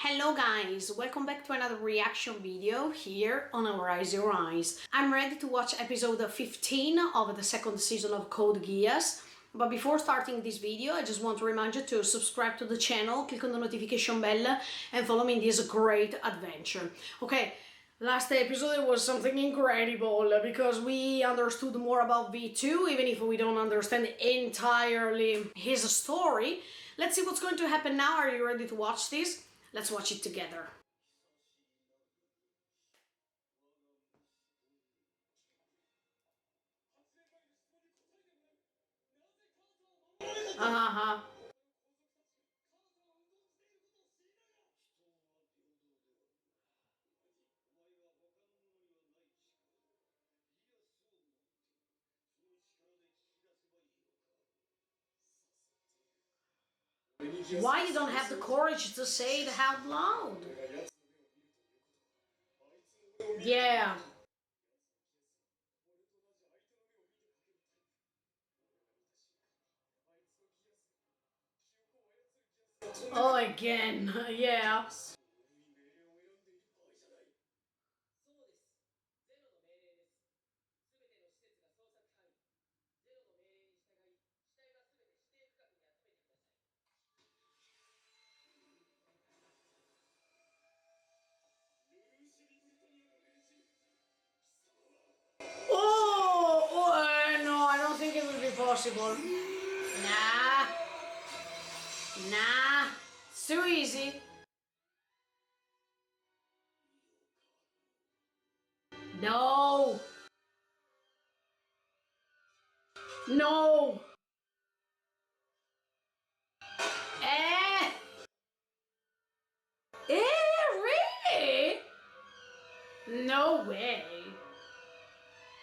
Hello guys, welcome back to another reaction video here on Our Eyes Your Eyes. I'm ready to watch episode 15 of the second season of Code Geass. But before starting this video, I just want to remind you to subscribe to the channel, click on the notification bell and follow me in this great adventure. Okay, last episode was something incredible because we understood more about V2, even if we don't understand entirely his story. Let's see what's going to happen now. Are you ready to watch this? Let's watch it together. Uh-huh. Why you don't have the courage to say it out loud? Yeah. Oh, again. Yeah. No, I don't think it will be possible. Nah. Nah. It's too easy. No. No. Eh. Really? No way.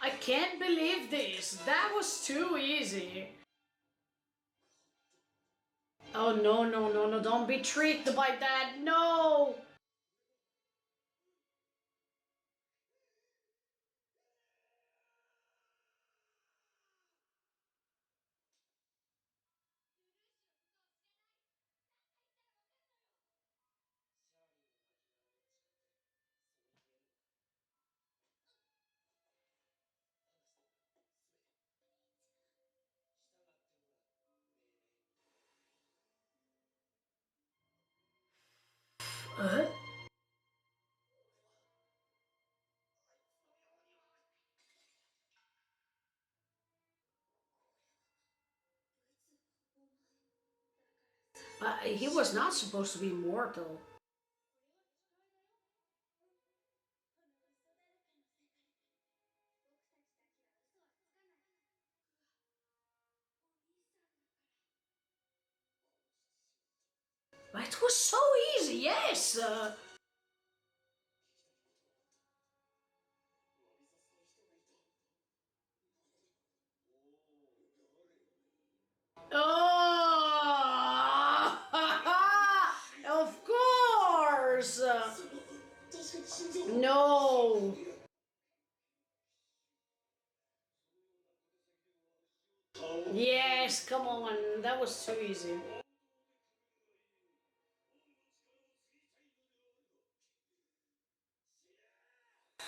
I can't believe this. That was too easy. Oh, no, no, no, no. Don't be tricked by that. No. Uh? He was not supposed to be immortal. But it was so easy, yes! Oh! Of course! No! Yes, come on, that was too easy.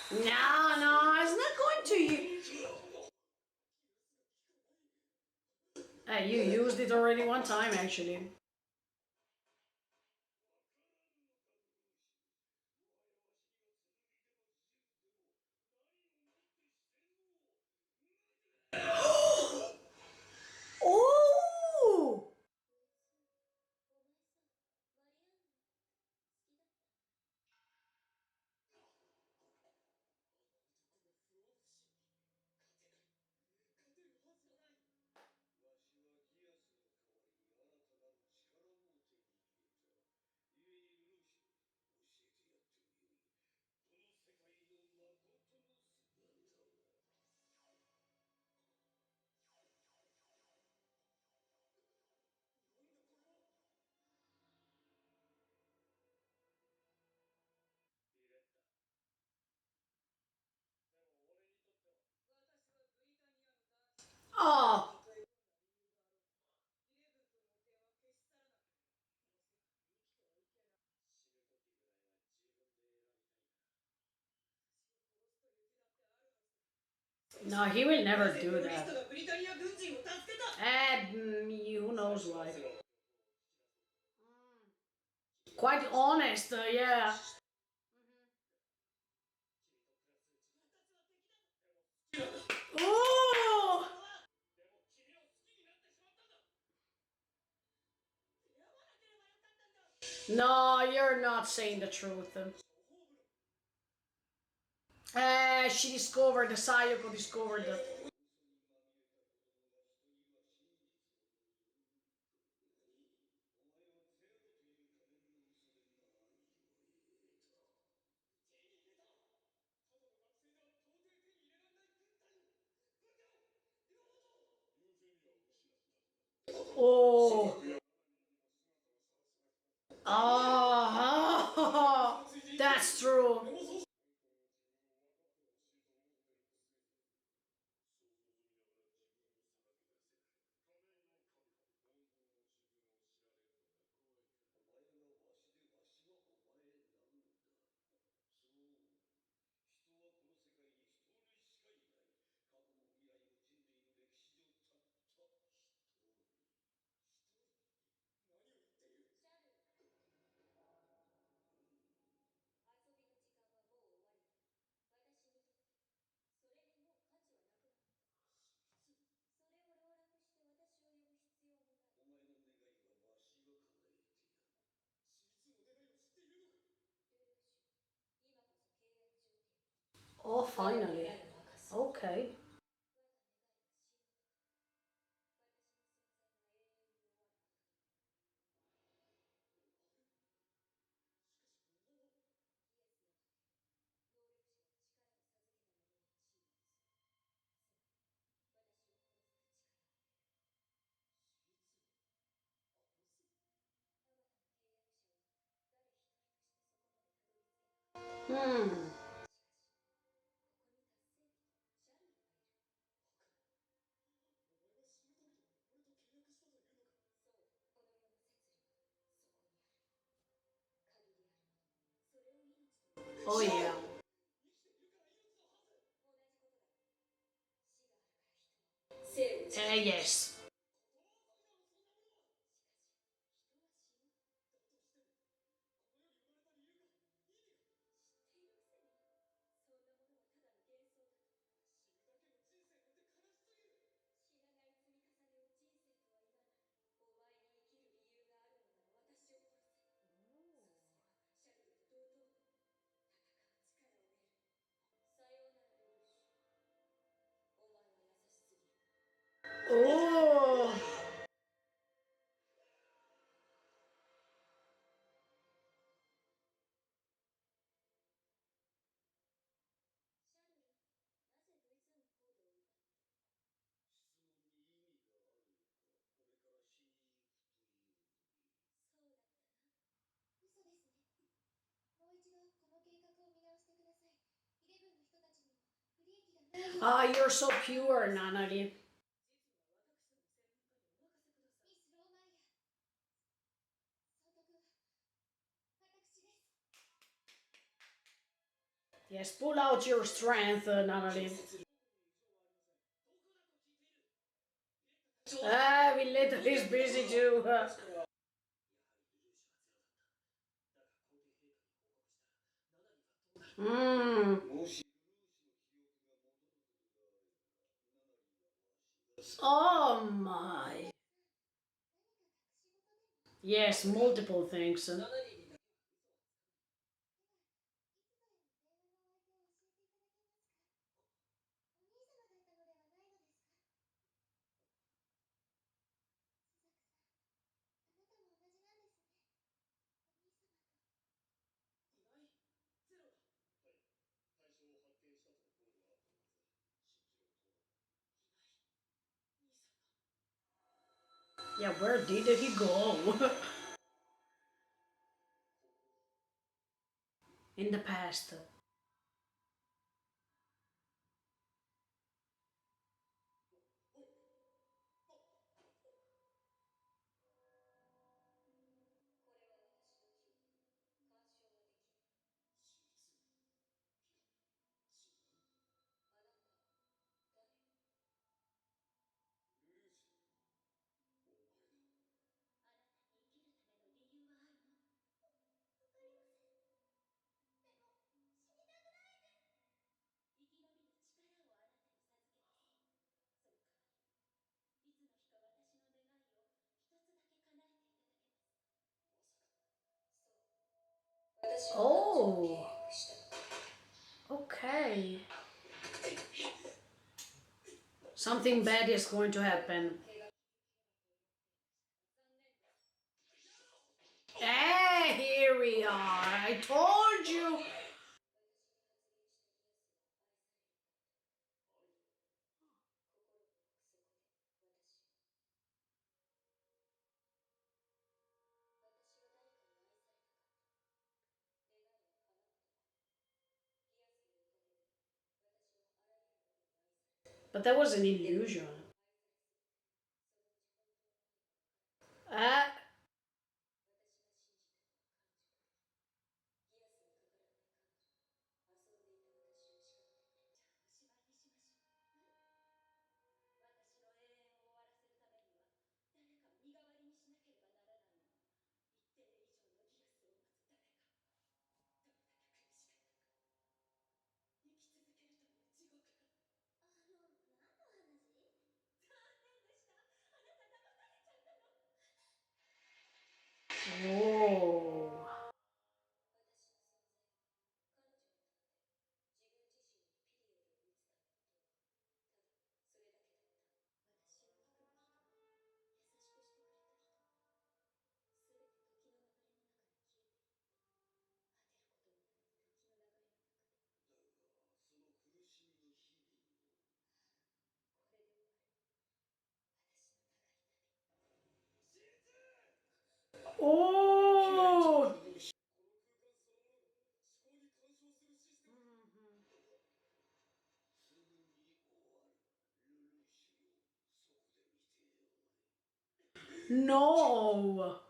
No, no, it's not going to you. You used it already one time, actually. Oh! Oh! No, he will never do that. Who knows why. Quite honest, yeah. Oh! No, you're not saying the truth. She discovered, the Sayoko discovered the... Oh. Oh, that's true. Oh, finally. Okay. Hmm. Oh, yeah. Yes. Oh. Ah, you're so pure, Nanari. Yes, pull out your strength, Nanari. Ah, Villetta is busy too. Hmm. Oh my. Yes, multiple things. Yeah, where did he go? In the past. Oh, okay. Something bad is going to happen. Hey, here we are. I told you. But that was an illusion. Uh, whoa. Oh! No!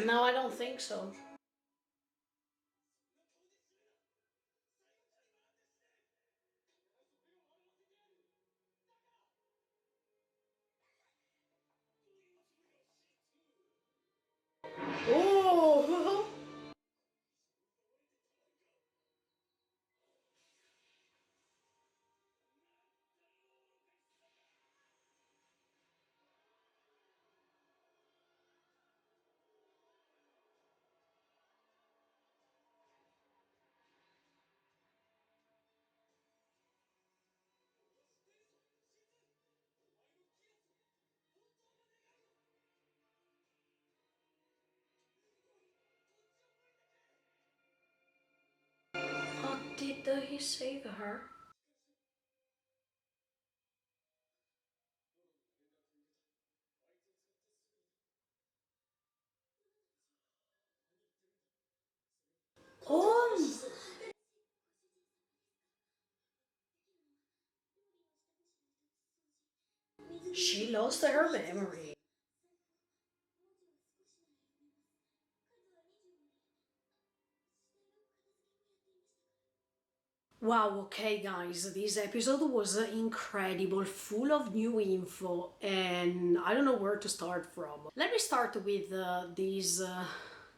No, I don't think so. Oh! Oh, did he save her? Oh! She lost her memory. Wow, okay guys, this episode was incredible, full of new info, and I don't know where to start from. Let me start with this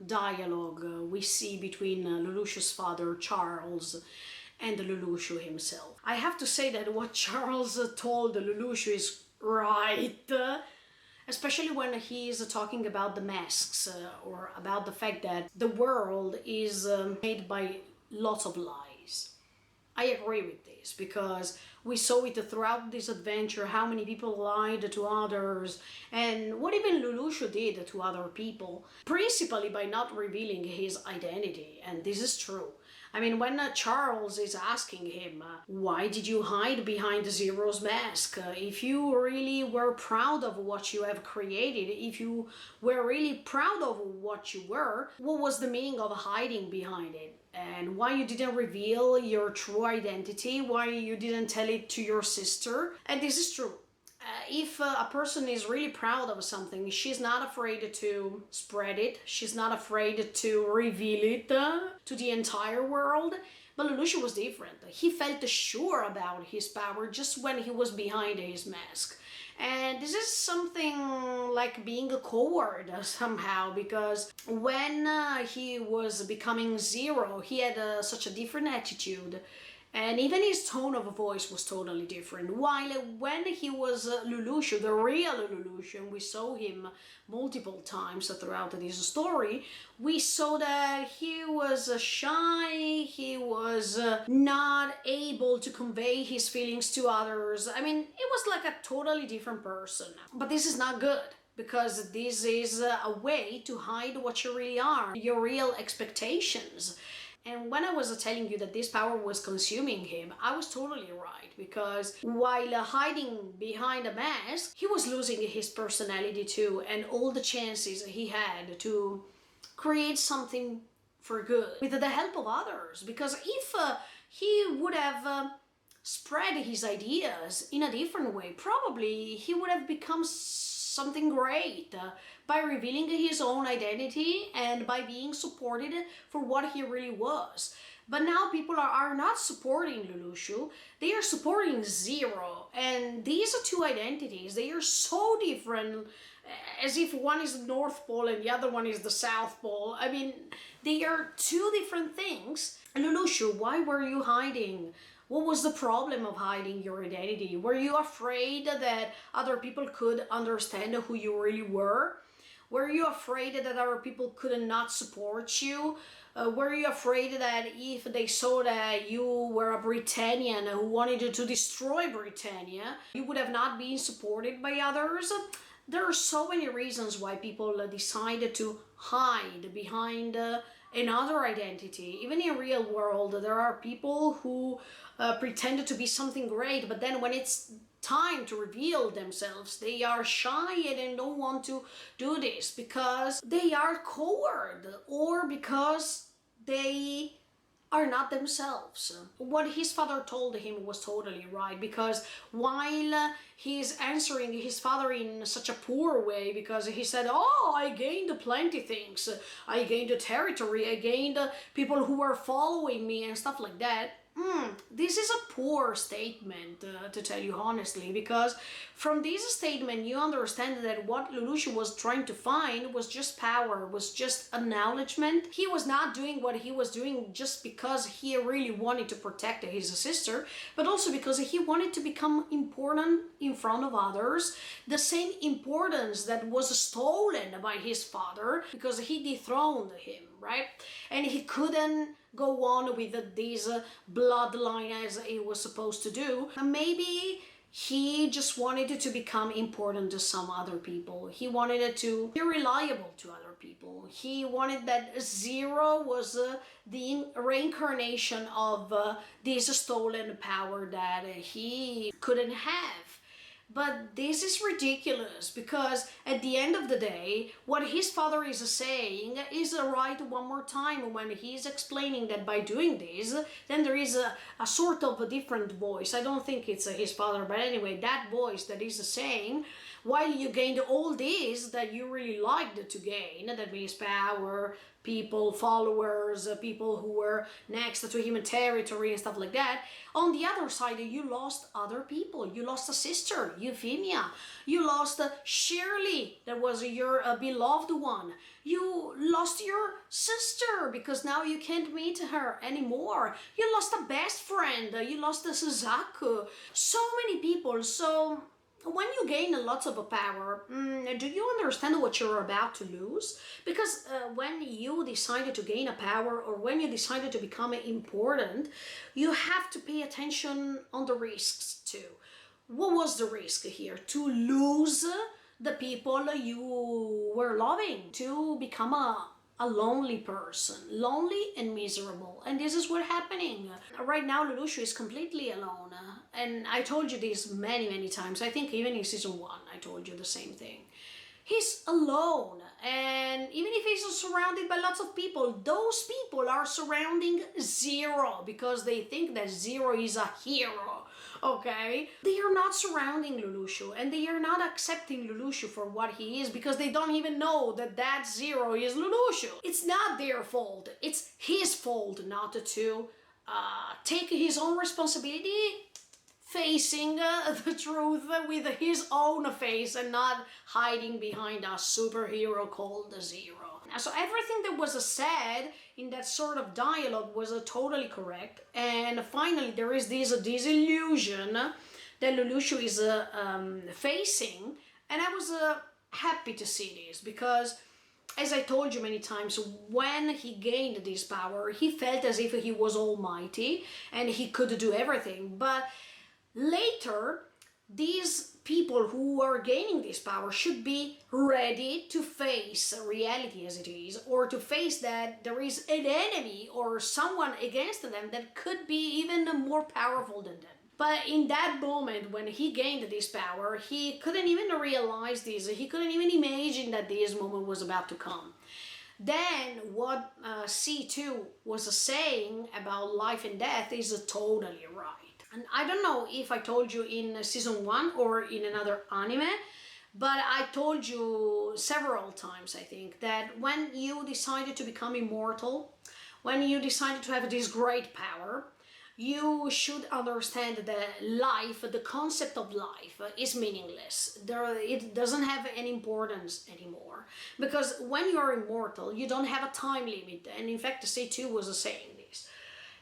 dialogue we see between Lelouch's father, Charles, and Lelouch himself. I have to say that what Charles told Lelouch is right. Especially when he is talking about the masks or about the fact that the world is made by lots of lies. I agree with this because we saw it throughout this adventure how many people lied to others and what even Lelouch did to other people, principally by not revealing his identity. And this is true. I mean, when Charles is asking him, why did you hide behind Zero's mask? If you really were proud of what you have created, if you were really proud of what you were, what was the meaning of hiding behind it? And why you didn't reveal your true identity, why you didn't tell it to your sister. And this is true. If a person is really proud of something, she's not afraid to spread it, she's not afraid to reveal it to the entire world. But Lelouch was different. He felt sure about his power just when he was behind his mask. And this is something like being a coward somehow, because when he was becoming Zero, he had such a different attitude. And even his tone of voice was totally different. While when he was Lelouch, the real Lelouch, and we saw him multiple times throughout this story, we saw that he was shy, he was not able to convey his feelings to others. I mean, it was like a totally different person. But this is not good, because this is a way to hide what you really are, your real expectations. And when I was telling you that this power was consuming him, I was totally right, because while hiding behind a mask, he was losing his personality too, and all the chances he had to create something for good with the help of others. Because if he would have spread his ideas in a different way, probably he would have become something great by revealing his own identity and by being supported for what he really was. But now people are not supporting Lelouch, they are supporting Zero. And these two identities, they are so different, as if one is the North Pole and the other one is the South Pole. I mean, they are two different things. Lelouch, why were you hiding? What was the problem of hiding your identity? Were you afraid that other people could understand who you really were? Were you afraid that other people could not support you? Were you afraid that if they saw that you were a Britannian who wanted to destroy Britannia, you would have not been supported by others? There are so many reasons why people decided to hide behind another identity. Even in real world, there are people who pretend to be something great, but then when it's time to reveal themselves, they are shy and don't want to do this because they are coward or because they are not themselves. What his father told him was totally right, because while he's answering his father in such a poor way, because he said, oh, I gained plenty things, I gained territory, I gained people who were following me and stuff like that. This is a poor statement, to tell you honestly, because from this statement you understand that what Lelouch was trying to find was just power, was just acknowledgement. He was not doing what he was doing just because he really wanted to protect his sister, but also because he wanted to become important in front of others, the same importance that was stolen by his father because he dethroned him, right? And he couldn't go on with this bloodline as he was supposed to do. And maybe he just wanted to become important to some other people. He wanted to be reliable to other people. He wanted that Zero was the reincarnation of this stolen power that he couldn't have. But this is ridiculous, because at the end of the day, what his father is saying is right one more time when he's explaining that by doing this, then there is a sort of a different voice. I don't think it's his father, but anyway, that voice that is saying, while you gained all this that you really liked to gain, that means power, people, followers, people who were next to him in territory and stuff like that, on the other side you lost other people. You lost a sister, Euphemia. You lost Shirley, that was your beloved one. You lost your sister because now you can't meet her anymore. You lost a best friend. You lost a Suzaku. So many people. So when you gain lots of power, do you understand what you're about to lose? Because when you decided to gain a power, or when you decided to become important, you have to pay attention on the risks too. What was the risk here? To lose the people you were loving, to become a lonely person, lonely and miserable. And this is what's happening. Right now, Lelouch is completely alone. And I told you this many times. I think even in season 1, I told you the same thing. He's alone. And even if he's surrounded by lots of people, those people are surrounding Zero because they think that Zero is a hero. Okay? They are not surrounding Lelouch, and they are not accepting Lelouch for what he is, because they don't even know that that Zero is Lelouch. It's not their fault. It's his fault not to take his own responsibility, facing the truth with his own face and not hiding behind a superhero called Zero. So everything that was said in that sort of dialogue was totally correct. And finally there is this disillusion that Lelouch is facing, and I was happy to see this because, as I told you many times, when he gained this power, he felt as if he was almighty and he could do everything. But later, these people who are gaining this power should be ready to face reality as it is, or to face that there is an enemy or someone against them that could be even more powerful than them. But in that moment, when he gained this power, he couldn't even realize this. He couldn't even imagine that this moment was about to come. Then what C2 was saying about life and death is totally right. And I don't know if I told you in season 1 or in another anime, but I told you several times, I think, that when you decided to become immortal, when you decided to have this great power, you should understand that life, the concept of life, is meaningless. It doesn't have any importance anymore. Because when you are immortal, you don't have a time limit. And in fact, C2 was saying this.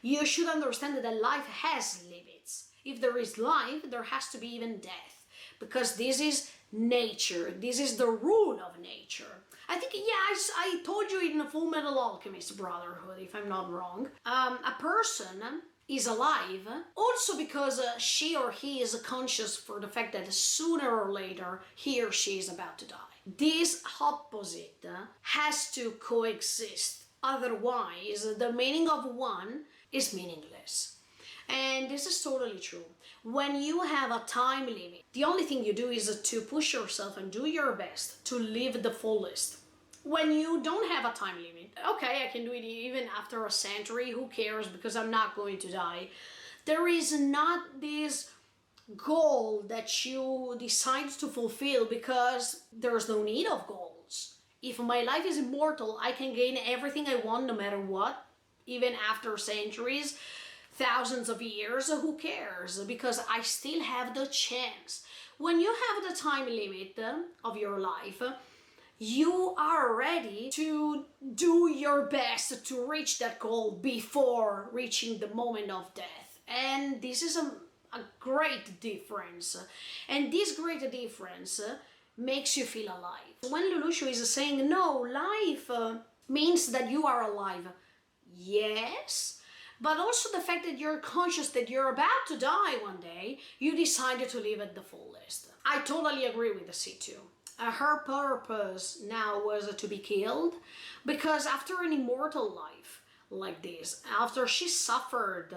You should understand that life has limits. If there is life, there has to be even death. Because this is nature. This is the rule of nature. I think, yeah, I told you in the Full Metal Alchemist Brotherhood, if I'm not wrong. A person is alive also because she or he is conscious for the fact that sooner or later he or she is about to die. This opposite has to coexist, otherwise the meaning of one is meaningless. And this is totally true. When you have a time limit, the only thing you do is to push yourself and do your best to live the fullest. When you don't have a time limit, okay, I can do it even after a century, who cares, because I'm not going to die. There is not this goal that you decide to fulfill because there's no need of goals. If my life is immortal, I can gain everything I want no matter what, even after centuries, thousands of years, who cares, because I still have the chance. When you have the time limit of your life, you are ready to do your best to reach that goal before reaching the moment of death. And this is a great difference. And this great difference makes you feel alive. When Lelouch is saying, no, life means that you are alive. Yes, but also the fact that you're conscious that you're about to die one day, you decided to live at the fullest. I totally agree with the C2. Her purpose now was to be killed, because after an immortal life like this, after she suffered,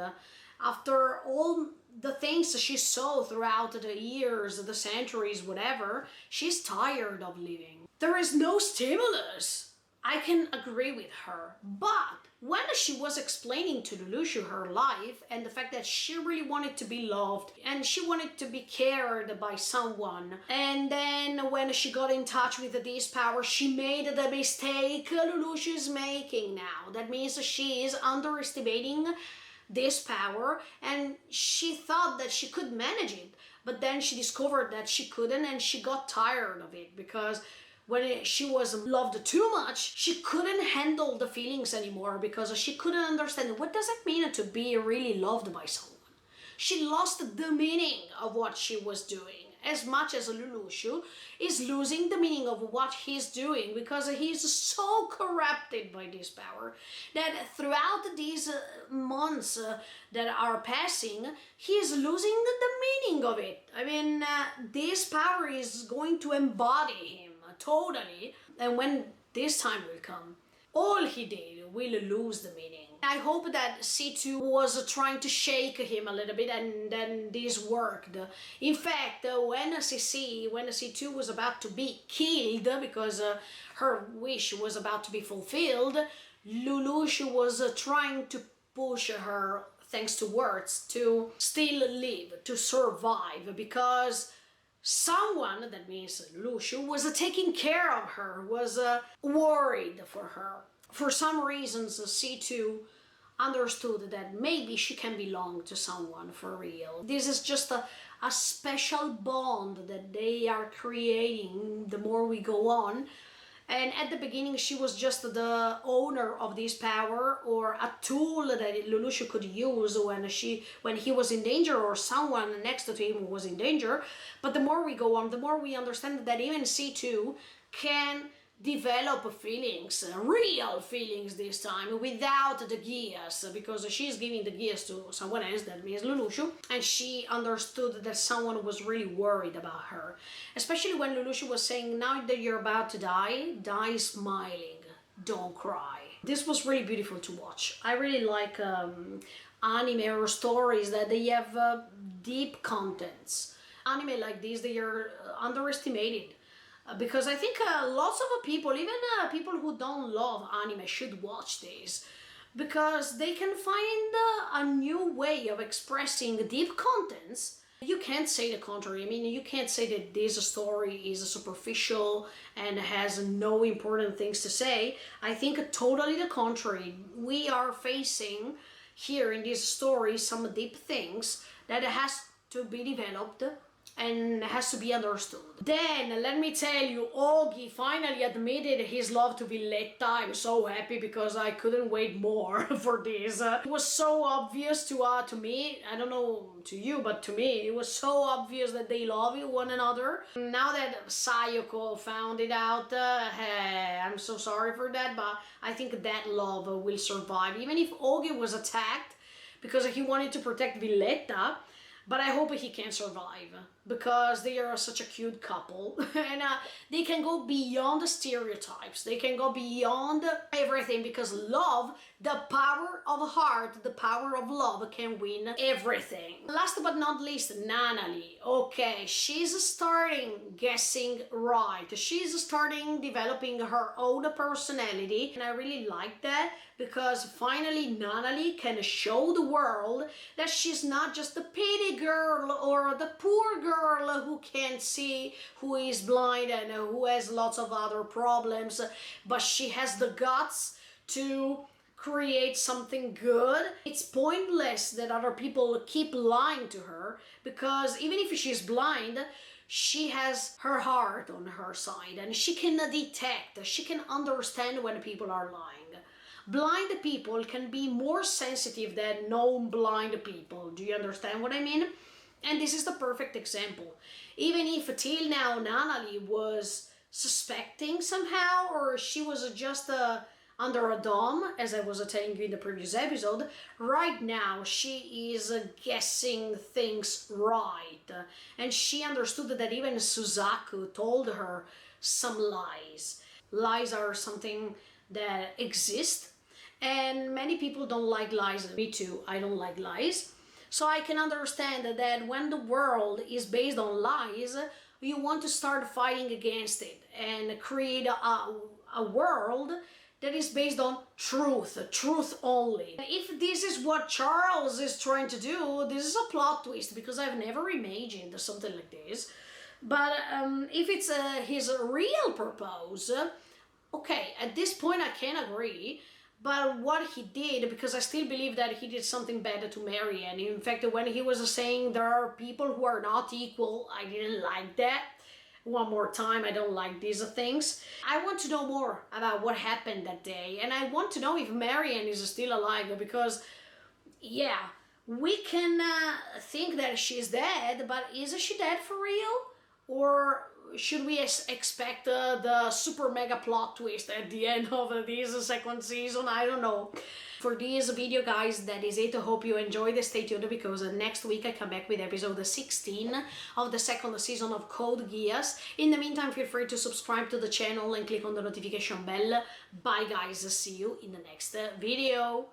after all the things she saw throughout the years, the centuries, whatever, she's tired of living. There is no stimulus. I can agree with her, but when she was explaining to Lelouch her life and the fact that she really wanted to be loved and she wanted to be cared by someone, and then when she got in touch with this power, she made the mistake Lelouch is making now. That means she is underestimating this power, and she thought that she could manage it, but then she discovered that she couldn't, and she got tired of it, because when she was loved too much, she couldn't handle the feelings anymore, because she couldn't understand what does it mean to be really loved by someone. She lost the meaning of what she was doing, as much as Lelouch is losing the meaning of what he's doing, because he's so corrupted by this power that throughout these months that are passing, he is losing the meaning of it. I mean, this power is going to embody him totally, and when this time will come, all he did will lose the meaning. I hope that C2 was trying to shake him a little bit, and then this worked. In fact, when C2 was about to be killed, because her wish was about to be fulfilled, Lelouch was trying to push her, thanks to words, to still live, to survive, because someone, that means Lelouch, was taking care of her, was worried for her. For some reasons, C2 understood that maybe she can belong to someone for real. This is just a special bond that they are creating the more we go on. And at the beginning, she was just the owner of this power, or a tool that Lelouch could use when he was in danger, or someone next to him was in danger. But the more we go on, the more we understand that even C2 can develop feelings, real feelings this time, without the Geass, because she's giving the Geass to someone else, that means Lelouch, and she understood that someone was really worried about her. Especially when Lelouch was saying, now that you're about to die, die smiling, don't cry. This was really beautiful to watch. I really like anime or stories that they have deep contents. Anime like this, they are underestimated. Because I think lots of people, even people who don't love anime, should watch this, because they can find a new way of expressing deep contents. You can't say the contrary. I mean, you can't say that this story is superficial and has no important things to say. I think totally the contrary. We are facing here in this story some deep things that has to be developed and has to be understood. Then, let me tell you, Augie finally admitted his love to Villetta. I'm so happy because I couldn't wait more for this. It was so obvious to me, I don't know to you, but to me, it was so obvious that they love one another. Now that Sayoko found it out, hey, I'm so sorry for that, but I think that love will survive. Even if Augie was attacked because he wanted to protect Villetta, but I hope he can survive, because they are such a cute couple and they can go beyond the stereotypes, they can go beyond everything, because love, the power of heart, the power of love can win everything. Last but not least, Nanali. Okay, she's starting guessing right, she's starting developing her own personality, and I really like that, because finally Nanali can show the world that she's not just the pity girl or the poor girl who can't see, who is blind and who has lots of other problems, but she has the guts to create something good. It's pointless that other people keep lying to her, because even if she's blind, she has her heart on her side and she can detect, she can understand when people are lying. Blind people can be more sensitive than non-blind people. Do you understand what I mean? And this is the perfect example. Even if till now Nanali was suspecting somehow, or she was just under a dome, as I was telling you in the previous episode, right now she is guessing things right. And she understood that even Suzaku told her some lies. Lies are something that exist, and many people don't like lies. Me too, I don't like lies. So I can understand that when the world is based on lies, you want to start fighting against it and create a world that is based on truth only. If this is what Charles is trying to do, this is a plot twist, because I've never imagined something like this. But if it's his real purpose, okay, at this point I can agree. But what he did, because I still believe that he did something better to Marianne. In fact, when he was saying there are people who are not equal, I didn't like that. One more time, I don't like these things. I want to know more about what happened that day, and I want to know if Marianne is still alive, because, yeah, we can think that she's dead, but is she dead for real? Or should we expect the super mega plot twist at the end of this second season? I don't know. For this video, guys, that is it. I hope you enjoyed. Stay tuned, because next week I come back with episode 16 of the second season of Code Geass. In the meantime, feel free to subscribe to the channel and click on the notification bell. Bye, guys. See you in the next video.